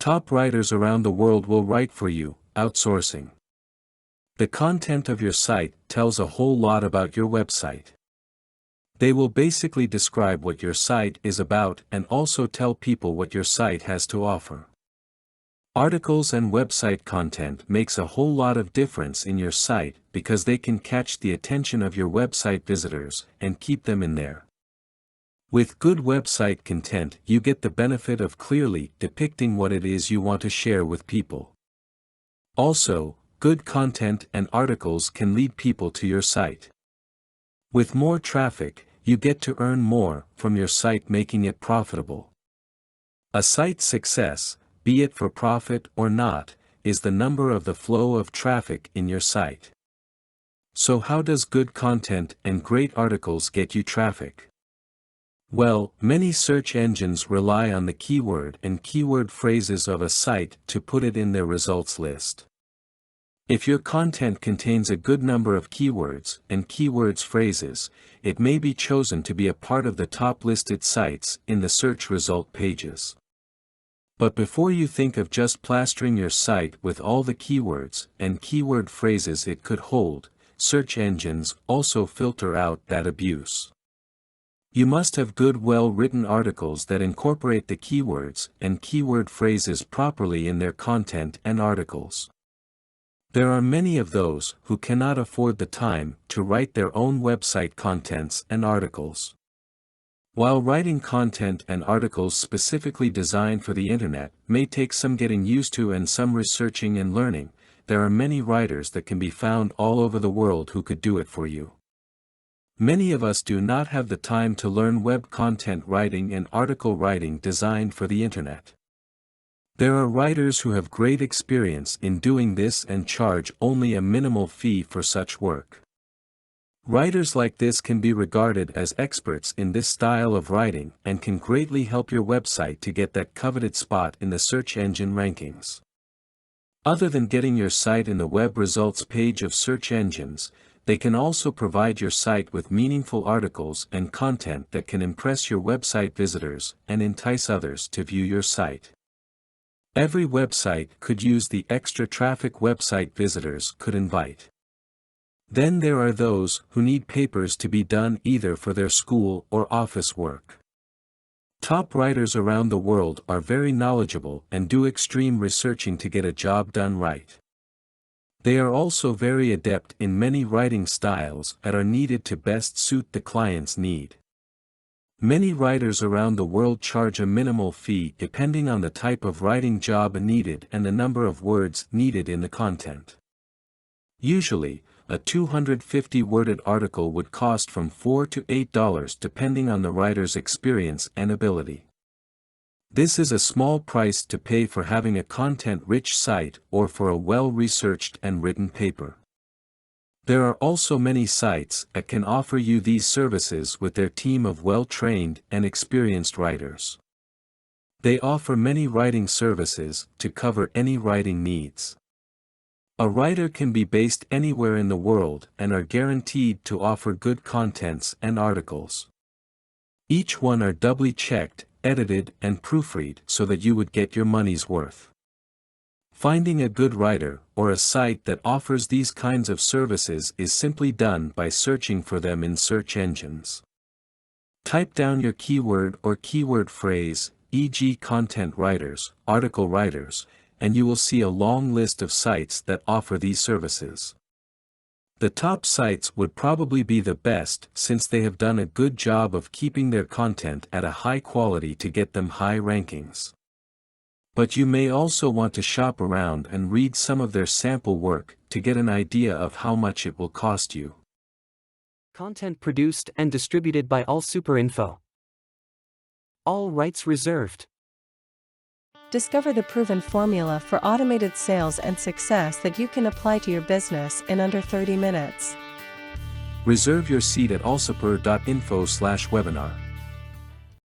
Top writers around the world will write for you. Outsourcing. The content of your site tells a whole lot about your website. They will basically describe what your site is about and also tell people what your site has to offer. Articles and website content makes a whole lot of difference in your site because they can catch the attention of your website visitors and keep them in there. With good website content, you get the benefit of clearly depicting what it is you want to share with people. Also, good content and articles can lead people to your site. With more traffic, you get to earn more from your site, making it profitable. A site's success, be it for profit or not, is the number of the flow of traffic in your site. So how does good content and great articles get you traffic? Well, many search engines rely on the keyword and keyword phrases of a site to put it in their results list. If your content contains a good number of keywords and keywords phrases, it may be chosen to be a part of the top listed sites in the search result pages. But before you think of just plastering your site with all the keywords and keyword phrases it could hold, search engines also filter out that abuse. You must have good, well-written articles that incorporate the keywords and keyword phrases properly in their content and articles. There are many of those who cannot afford the time to write their own website contents and articles. While writing content and articles specifically designed for the internet may take some getting used to and some researching and learning, there are many writers that can be found all over the world who could do it for you. Many of us do not have the time to learn web content writing and article writing designed for the internet. There are writers who have great experience in doing this and charge only a minimal fee for such work. Writers like this can be regarded as experts in this style of writing and can greatly help your website to get that coveted spot in the search engine rankings. Other than getting your site in the web results page of search engines, they can also provide your site with meaningful articles and content that can impress your website visitors and entice others to view your site. Every website could use the extra traffic website visitors could invite. Then there are those who need papers to be done either for their school or office work. Top writers around the world are very knowledgeable and do extreme researching to get a job done right. They are also very adept in many writing styles that are needed to best suit the client's need. Many writers around the world charge a minimal fee depending on the type of writing job needed and the number of words needed in the content. Usually, a 250-worded article would cost from $4 to $8 depending on the writer's experience and ability. This is a small price to pay for having a content-rich site or for a well-researched and written paper. There are also many sites that can offer you these services with their team of well-trained and experienced writers. They offer many writing services to cover any writing needs. A writer can be based anywhere in the world and are guaranteed to offer good contents and articles. Each one are doubly checked, edited and proofread so that you would get your money's worth. Finding a good writer or a site that offers these kinds of services is simply done by searching for them in search engines. Type down your keyword or keyword phrase, e.g. content writers, article writers, and you will see a long list of sites that offer these services. The top sites would probably be the best since they have done a good job of keeping their content at a high quality to get them high rankings. But you may also want to shop around and read some of their sample work to get an idea of how much it will cost you. Content produced and distributed by All Super Info. All rights reserved. Discover the proven formula for automated sales and success that you can apply to your business in under 30 minutes. Reserve your seat at allsuper.info/webinar.